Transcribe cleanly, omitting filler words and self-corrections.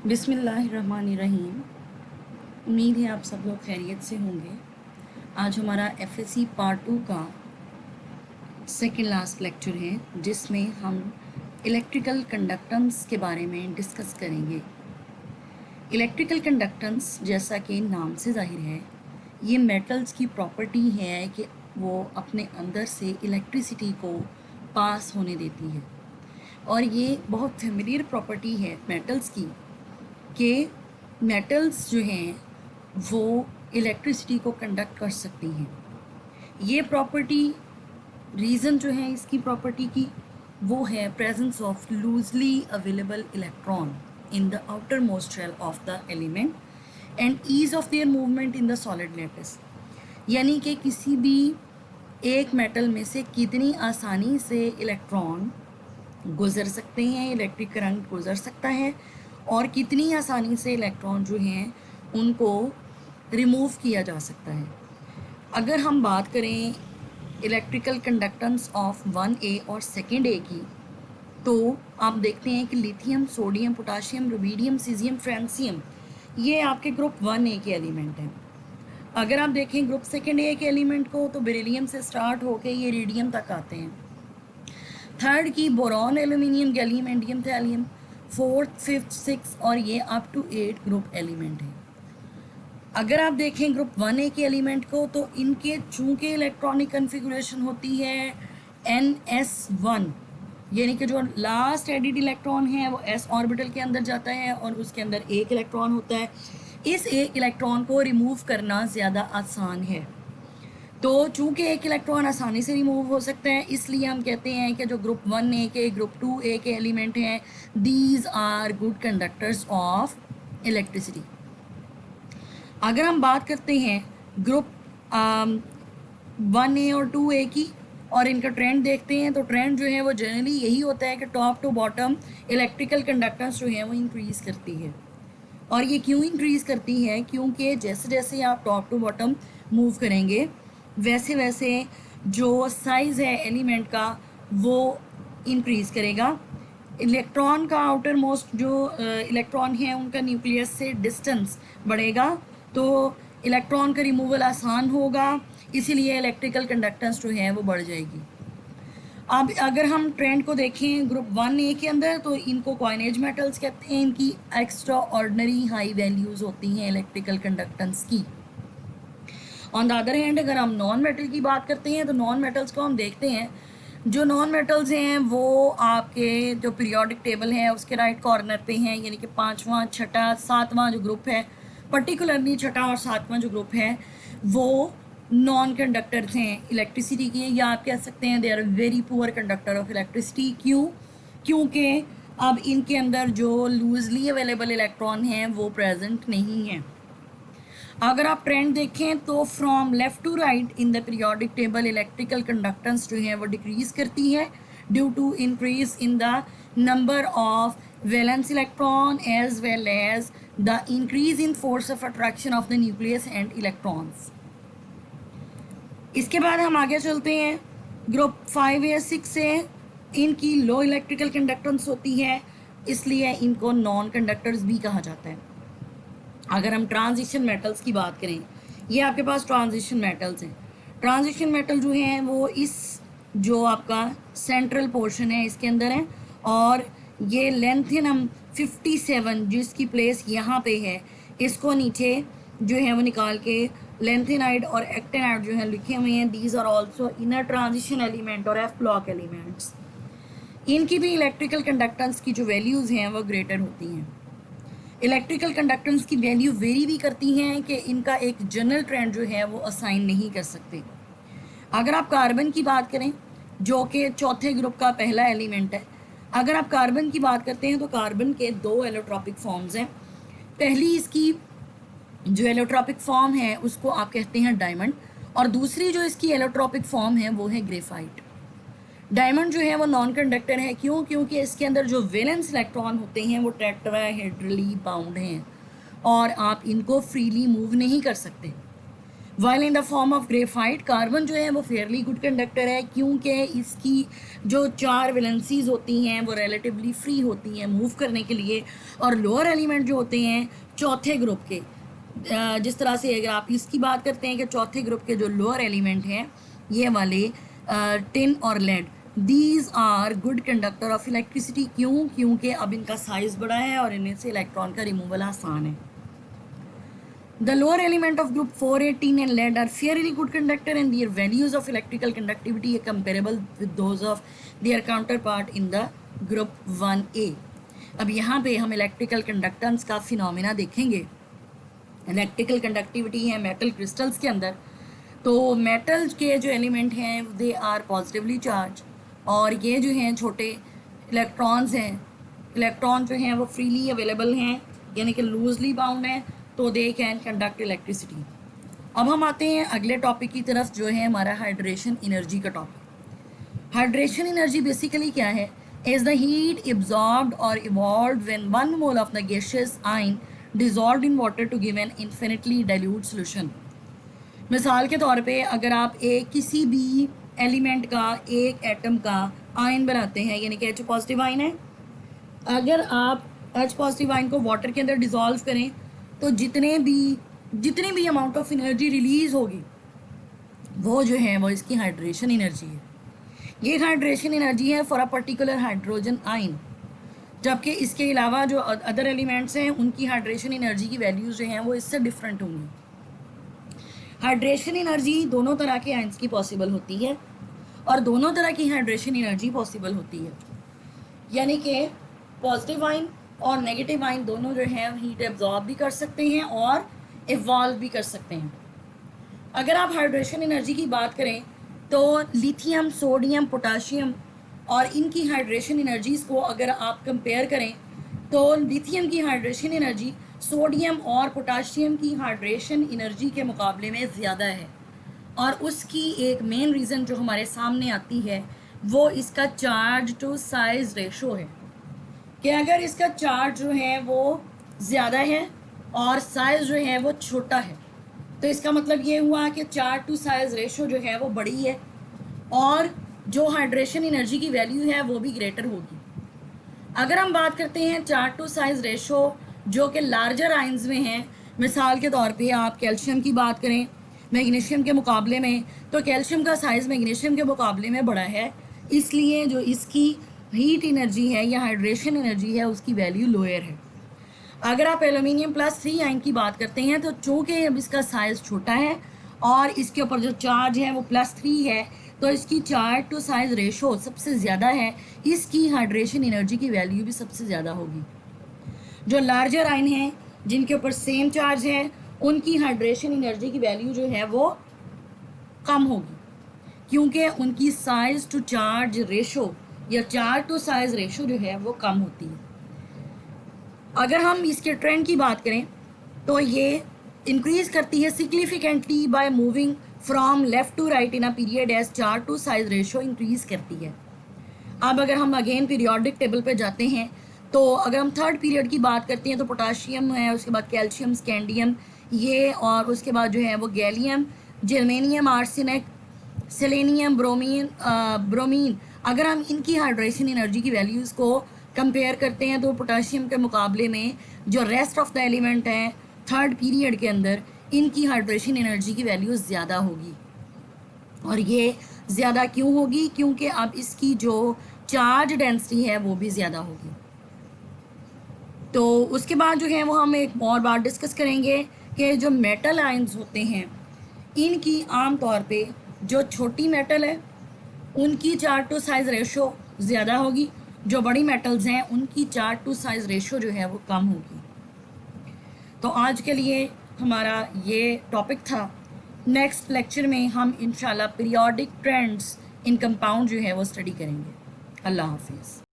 बिस्मिल्लाहिर्रहमानिर्रहीम। उम्मीद है आप सब लोग खैरियत से होंगे। आज हमारा एफएससी पार्ट 2 का सेकेंड लास्ट लेक्चर है, जिसमें हम इलेक्ट्रिकल कंडक्टेंस के बारे में डिस्कस करेंगे। इलेक्ट्रिकल कंडक्टेंस, जैसा कि नाम से जाहिर है, ये मेटल्स की प्रॉपर्टी है कि वो अपने अंदर से इलेक्ट्रिसिटी को पास होने देती है। और ये बहुत फेमिलियर प्रॉपर्टी है मेटल्स की कि मेटल्स जो हैं वो इलेक्ट्रिसिटी को कंडक्ट कर सकती हैं। ये प्रॉपर्टी, रीज़न जो है इसकी प्रॉपर्टी की, वो है presence of loosely available electron in the outermost shell of the element and ease of their movement in the solid lattice. यानी कि किसी भी एक मेटल में से कितनी आसानी से इलेक्ट्रॉन गुजर सकते हैं, इलेक्ट्रिक करंट गुजर सकता है, और कितनी आसानी से इलेक्ट्रॉन जो हैं उनको रिमूव किया जा सकता है। अगर हम बात करें इलेक्ट्रिकल कंडक्टेंस ऑफ 1A और 2A की, तो आप देखते हैं कि lithium, sodium, potassium, rubidium, caesium, francium, ये आपके ग्रुप 1A के एलिमेंट हैं। अगर आप देखें ग्रुप 2A के एलिमेंट को, तो बेरिलियम से स्टार्ट होकर ये रेडियम तक आते हैं। थर्ड की boron, aluminium, gallium, indium, thallium, fourth, fifth, six और ये अप टू 8 ग्रुप एलिमेंट हैं। अगर आप देखें ग्रुप 1A के एलिमेंट को, तो इनके चूंकि इलेक्ट्रॉनिक कन्फिगुरेशन होती है NS1, यानी कि जो लास्ट एडिड इलेक्ट्रॉन है वो s ऑर्बिटल के अंदर जाता है और उसके अंदर एक इलेक्ट्रॉन होता है। इस एक इलेक्ट्रॉन को रिमूव करना ज़्यादा आसान है। तो चूंकि एक इलेक्ट्रॉन आसानी से रिमूव हो सकता है, इसलिए हम कहते हैं कि जो ग्रुप 1A के, ग्रुप 2A के एलिमेंट हैं, these are good conductors of electricity. अगर हम बात करते हैं ग्रुप 1A और 2A की और इनका ट्रेंड देखते हैं, तो ट्रेंड जो है वो जनरली यही होता है कि top to bottom electrical conductance जो है वो इंक्रीज़ करती है। और ये क्यों इंक्रीज़ करती है? क्योंकि जैसे जैसे आप टॉप टू बॉटम मूव करेंगे, वैसे वैसे जो साइज़ है एलिमेंट का वो इंक्रीज़ करेगा। इलेक्ट्रॉन का आउटर मोस्ट जो इलेक्ट्रॉन है उनका न्यूक्लियस से डिस्टेंस बढ़ेगा, तो इलेक्ट्रॉन का रिमूवल आसान होगा, इसीलिए इलेक्ट्रिकल कंडक्टेंस जो है वो बढ़ जाएगी। अब अगर हम ट्रेंड को देखें ग्रुप 1A के अंदर, तो इनको कॉइनेज मेटल्स कहते हैं। इनकी एक्स्ट्रा ऑर्डिनरी हाई वैल्यूज़ होती हैं इलेक्ट्रिकल कंडक्टेंस की। ऑन द अदर हैंड अगर हम नॉन मेटल की बात करते हैं, तो नॉन मेटल्स को हम देखते हैं, जो नॉन मेटल्स हैं वो आपके जो पीरियोडिक टेबल है उसके राइट कॉर्नर पे हैं, यानी कि 5वां, 6ठा, 7वां जो ग्रुप है, पर्टिकुलरली 6ठा और 7वां जो ग्रुप है वो नॉन कंडक्टर्स हैं इलेक्ट्रिसिटी के, या आप कह सकते हैं they are very poor conductor of electricity. क्यों? क्योंकि अब इनके अंदर जो लूजली अवेलेबल इलेक्ट्रॉन हैं वो प्रेजेंट नहीं हैं। अगर आप ट्रेंड देखें तो from left to right in the periodic table electrical conductance जो है वो डिक्रीज़ करती है due to increase in the number of valence electron as well as the increase in force of attraction of the nucleus and electrons. इसके बाद हम आगे चलते हैं ग्रुप 5 या 6 से। इनकी लो इलेक्ट्रिकल कंडक्टेंस होती है, इसलिए इनको नॉन कंडक्टर्स भी कहा जाता है। अगर हम ट्रांजिशन मेटल्स की बात करें, ये आपके पास ट्रांजिशन मेटल्स हैं। ट्रांजिशन मेटल जो हैं वो इस जो आपका सेंट्रल पोर्शन है इसके अंदर है, और ये लेंथियम 57 जिसकी प्लेस यहाँ पे है, इसको नीचे जो है वो निकाल के लेंथेनाइड और एक्टेनाइड जो है लिखे हुए हैं। These are also inner transition element और एफ ब्लॉक एलिमेंट्स। इनकी भी इलेक्ट्रिकल कंडक्टेंस की जो वैल्यूज़ हैं वो ग्रेटर होती हैं। इलेक्ट्रिकल कंडक्टेंस की वैल्यू वेरी भी करती हैं कि इनका एक जनरल ट्रेंड जो है वो असाइन नहीं कर सकते। अगर आप कार्बन की बात करें, जो कि चौथे ग्रुप का पहला एलिमेंट है, अगर आप कार्बन की बात करते हैं तो कार्बन के 2 एलोट्रॉपिक फॉर्म्स हैं। पहली इसकी जो एलोट्रॉपिक फॉर्म है उसको आप कहते हैं डायमंड, और दूसरी जो इसकी एलोट्रॉपिक फॉर्म है वो है ग्रेफाइट। डायमंड जो है वो नॉन कंडक्टर है। क्यों? क्योंकि इसके अंदर जो वैलेंस इलेक्ट्रॉन होते हैं वो टेट्राहेड्रली बाउंड हैं और आप इनको फ्रीली मूव नहीं कर सकते। While in the form of graphite carbon जो है वो फेयरली गुड कंडक्टर है, क्योंकि इसकी जो 4 वैलेंसीज होती हैं वो रिलेटिवली फ्री होती हैं मूव करने के लिए। और लोअर एलिमेंट जो होते हैं चौथे ग्रुप के, जिस तरह से अगर आप इसकी बात करते हैं कि चौथे ग्रुप के जो लोअर एलिमेंट हैं ये वाले टिन और lead, these are good conductor of electricity. क्यों? क्योंकि अब इनका साइज़ बड़ा है और इनमें से इलेक्ट्रॉन का रिमूवल आसान है। The lower element of group 418 and lead are fairly good conductor and their values of electrical conductivity are comparable with those of their counterpart in the group 1A. अब यहाँ पे हम इलेक्ट्रिकल कंडक्टेंस का phenomena देखेंगे। Electrical conductivity है metal crystals के अंदर, तो मेटल के जो एलिमेंट हैं दे आर पॉजिटिवली चार्ज, और ये जो हैं छोटे इलेक्ट्रॉन्स हैं, इलेक्ट्रॉन जो हैं वो फ्रीली अवेलेबल हैं, यानी कि लूजली बाउंड हैं, तो दे कैन कंडक्ट इलेक्ट्रिसिटी। अब हम आते हैं अगले टॉपिक की तरफ जो है हमारा हाइड्रेशन एनर्जी का टॉपिक। हाइड्रेशन एनर्जी बेसिकली क्या है? इज द हीट एब्जॉर्ब्ड और evolved when 1 mole of the gaseous ion dissolved in water to give an infinitely dilute solution. मिसाल के तौर पे अगर आप एक किसी भी एलिमेंट का एक एटम का आयन बनाते हैं, यानी कि H पॉजिटिव आयन है, अगर आप H पॉजिटिव आयन को वाटर के अंदर डिजॉल्व करें तो जितनी भी अमाउंट ऑफ एनर्जी रिलीज होगी वो जो है वो इसकी हाइड्रेशन एनर्जी है। ये हाइड्रेशन एनर्जी है for a particular hydrogen ion, जबकि इसके अलावा जो अदर एलिमेंट्स हैं उनकी हाइड्रेशन एनर्जी की वैल्यूज जो हैं वो इससे डिफरेंट होंगी। हाइड्रेशन एनर्जी दोनों तरह के आयन्स की पॉसिबल होती है और दोनों तरह की हाइड्रेशन एनर्जी पॉसिबल होती है, यानी कि पॉजिटिव आयन और नेगेटिव आयन दोनों जो हैं हीट एब्जॉर्ब भी कर सकते हैं और इवॉल्व भी कर सकते हैं। अगर आप हाइड्रेशन एनर्जी की बात करें तो लिथियम, सोडियम, पोटाशियम और इनकी हाइड्रेशन एनर्जीज़ को अगर आप कंपेयर करें तो लिथियम की हाइड्रेशन एनर्जी सोडियम और पोटाशियम की हाइड्रेशन एनर्जी के मुकाबले में ज़्यादा है, और उसकी एक मेन रीज़न जो हमारे सामने आती है वो इसका चार्ज टू साइज़ रेशो है, कि अगर इसका चार्ज जो है वो ज़्यादा है और साइज़ जो है वो छोटा है, तो इसका मतलब ये हुआ कि चार्ज टू साइज़ रेशो जो है वो बड़ी है और जो हाइड्रेशन एनर्जी की वैल्यू है वो भी ग्रेटर होगी। अगर हम बात करते हैं चार्ज टू साइज़ रेशो जो कि लार्जर आयंस में हैं, मिसाल के तौर पे आप कैल्शियम की बात करें मैग्नीशियम के मुकाबले में, तो कैल्शियम का साइज़ मैग्नीशियम के मुकाबले में बड़ा है, इसलिए जो इसकी हीट एनर्जी है या हाइड्रेशन एनर्जी है उसकी वैल्यू लोअर है। अगर आप एल्यूमिनियम +3 आयन की बात करते हैं तो चूँकि अब इसका साइज़ छोटा है और इसके ऊपर जो चार्ज है वो +3 है, तो इसकी चार्ज टू साइज़ रेशो सबसे ज़्यादा है, इसकी हाइड्रेशन एनर्जी की वैल्यू भी सबसे ज़्यादा होगी। जो लार्जर आयन हैं जिनके ऊपर सेम चार्ज है उनकी हाइड्रेशन एनर्जी की वैल्यू जो है वो कम होगी, क्योंकि उनकी साइज़ टू चार्ज रेशो या चार्ज टू साइज़ रेशो जो है वो कम होती है। अगर हम इसके ट्रेंड की बात करें तो ये इंक्रीज़ करती है significantly by moving from left to right in a period as charge to size ratio increase करती है। अब अगर हम अगेन पीरियोडिक टेबल पे जाते हैं तो अगर हम थर्ड पीरियड की बात करते हैं तो पोटाशियम है, उसके बाद कैल्शियम, स्कैंडियम ये, और उसके बाद जो है वो gallium, germanium, arsenic, selenium, bromine. अगर हम इनकी हाइड्रेशन एनर्जी की वैल्यूज़ को कंपेयर करते हैं तो पोटाशियम के मुकाबले में जो रेस्ट ऑफ द एलिमेंट हैं थर्ड पीरियड के अंदर इनकी हाइड्रेशन एनर्जी की वैल्यू ज़्यादा होगी। और ये ज़्यादा क्यों होगी? क्योंकि अब इसकी जो चार्ज डेंसिटी है वो भी ज़्यादा होगी। तो उसके बाद जो है वो हम एक और बात डिस्कस करेंगे कि जो मेटल आयंस होते हैं इनकी आम तौर पे जो छोटी मेटल है उनकी चार्ज टू साइज़ रेशो ज़्यादा होगी, जो बड़ी मेटल्स हैं उनकी चार्ज टू साइज़ रेशो जो है वो कम होगी। तो आज के लिए हमारा ये टॉपिक था। नेक्स्ट लेक्चर में हम इंशाल्लाह पीरियोडिक ट्रेंड्स इन कंपाउंड जो है वो स्टडी करेंगे। अल्लाह हाफिज़।